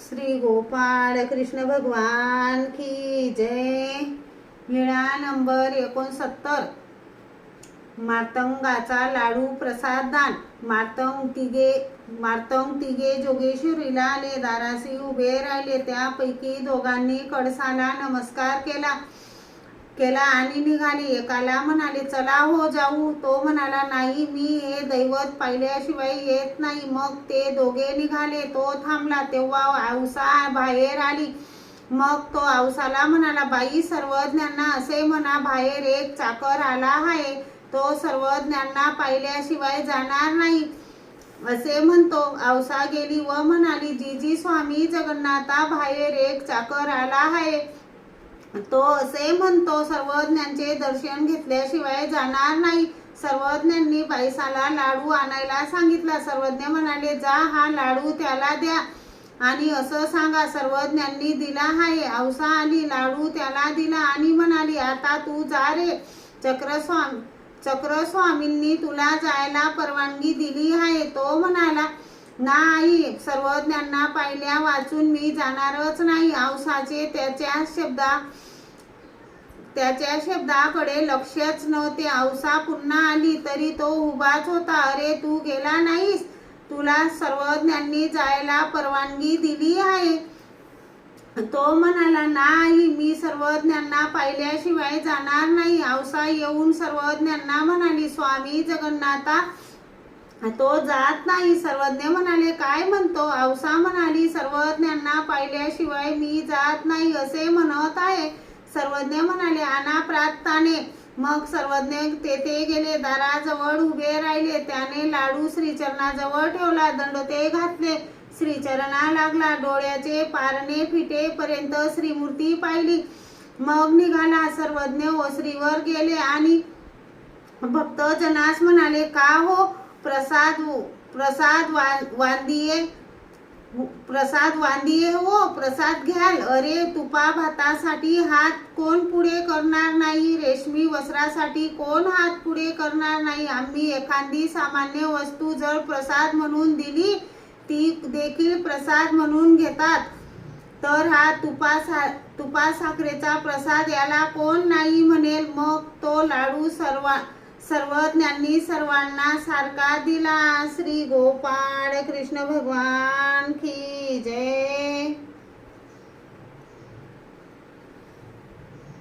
श्री गोपाळ कृष्ण भगवान की जय। विळा नंबर 69। मार्तंगाचा लाडू प्रसाद दान। मार्तंग तिघे जोगेश्वरीला आले, दाराशी उभे राहिले। त्यापैकी दोघांनी कळसाला नमस्कार केला आणि निघाले। एकाला म्हणाले, चला हो जाऊ। तो म्हणाला, नाही, मी हे दैवत पाहिल्याशिवाय येत नाही। मग ते दोघे निघाले। तो थांबला तेव्हा औसा बाहेर आली। मग तो औसाला म्हणाला, बाई, सर्वज्ञांना असे म्हणा, बाहेर एक चाकर आला आहे। तो सर्वज्ञांना पाहिल्याशिवाय जाणार नाही असे म्हणतो। औसा गेली व म्हणाली, जीजी स्वामी जगन्नाथा, बाहेर एक चाकर आला आहे। तो असे म्हणतो, सर्वज्ञांचे दर्शन घेतल्याशिवाय जाणार नाही। सर्वज्ञांनी बाईसाला लाडू आणायला सांगितला। सर्वज्ञ म्हणाले, जा, हा लाडू त्याला द्या आणि असं सांगा, सर्वज्ञांनी दिला आहे। औसा आली, लाडू त्याला दिला आणि म्हणाली, आता तू जा रे। चक्रस्वामींनी तुला जायला परवानगी दिली आहे। तो म्हणाला, नाही, सर्वज्ञांना पाहिल्या वाचून मी जाणारच नाही। औसाचे त्याच्या शब्दाकडे लक्षच नव्हते। औसा पुन्हा आली तरी तो उभाच होता। अरे, तू गेला नाहीस? तुला सर्वज्ञांनी जायला परवानगी दिली आहे। तो म्हणाला, नाही, मी सर्वज्ञांना पाहिल्याशिवाय जाणार नाही। औसा येऊन सर्वज्ञांना म्हणाली, स्वामी जगन्नाथा, तो जात नाही। सर्वज्ञ म्हणाले, काय म्हणतो? औसा म्हणाली, सर्वज्ञांना पाहिल्याशिवाय मी जात नाही असे म्हणत आहे। सर्वज्ञ म्हणाले, आणा प्राताने। मग सर्वज्ञ तेथे गेले, दाराजवळ उभे राहिले। त्याने लाडू श्रीचरणाजवळ ठेवला, दंडोते घातले, श्रीचरणा लागला। डोळ्याचे पारणे फिटेपर्यंत श्रीमूर्ती पाहिली। मग निघाला। सर्वज्ञ ओसरीवर गेले आणि भक्तजनास म्हणाले, का हो, प्रसाद वांदिये हो, प्रसाद घ्याल? अरे, तुपा भातासाठी हात कोण पुढे करणार नाही? रेशमी वस्त्रासाठी कोण हात पुढे करणार नाही? आम्ही एखादी सामान्य वस्तू जर प्रसाद म्हणून दिली, ती देखील प्रसाद म्हणून घेतात, तर हा तुपा साखरेचा प्रसाद याला कोण नाही म्हणेल? मग तो लाडू सर्वज्ञांनी सर्वांना सारखा दिला। श्री गोपाळ कृष्ण भगवान की जय।